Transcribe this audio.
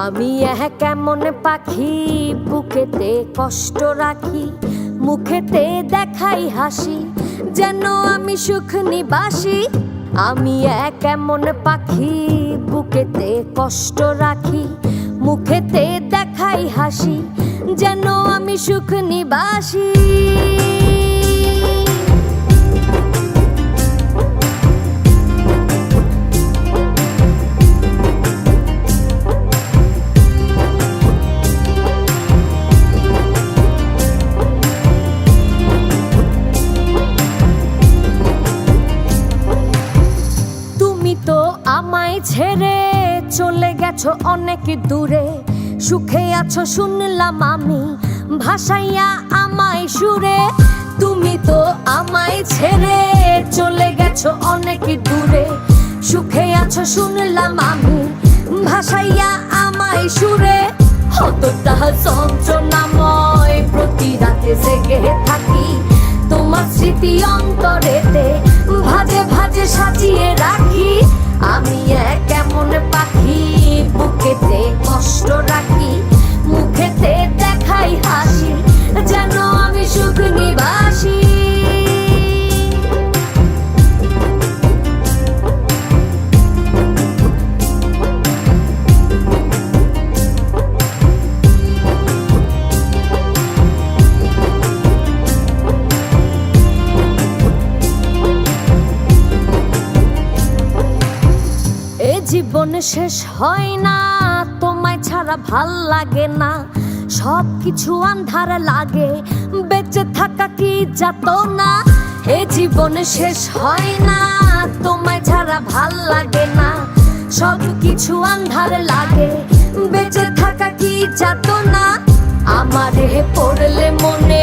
আমি কেমন পাখি বুকেতে কষ্ট রাখি, মুখেতে দেখাই হাসি, যেন আমি সুখ নিবাসী। আমি কেমন পাখি বুকেতে কষ্ট রাখি, মুখেতে দেখাই হাসি, যেন আমি সুখ নিবাসী। আমায় ছেড়ে চলে গেছো অনেক দূরে, সুখে আছো শুনলাম আমি, ভাসাইয়া আমায় সুরে। তুমি তো আমায় ছেড়ে চলে গেছো অনেক দূরে, সুখে আছো শুনলাম আমি, ভাসাইয়া আমায় সুরে। কতটা যন্ত্রণাময় প্রতি রাতে জেগে থাকি, তোমার স্মৃতি অন্তরেতে ভাজে ভাজে সাজিয়ে রাখি। আমি কেমন পাখি বুকেতে কষ্ট রাখি, মুখেতে দেখাই হাসি, যেন আমি সুখ নিবাসী। জীবন শেষ হয় না, তোমায় ছাড়া ভাল লাগে না, সব কিছু আন্ধার লাগে, বেঁচে থাকা কি যাতনা। এ জীবন শেষ হয় না, তোমায় ছাড়া ভাল লাগে না, সব কিছু আন্ধার লাগে, বেঁচে থাকা কি যাতনা। আমারে পড়লে মনে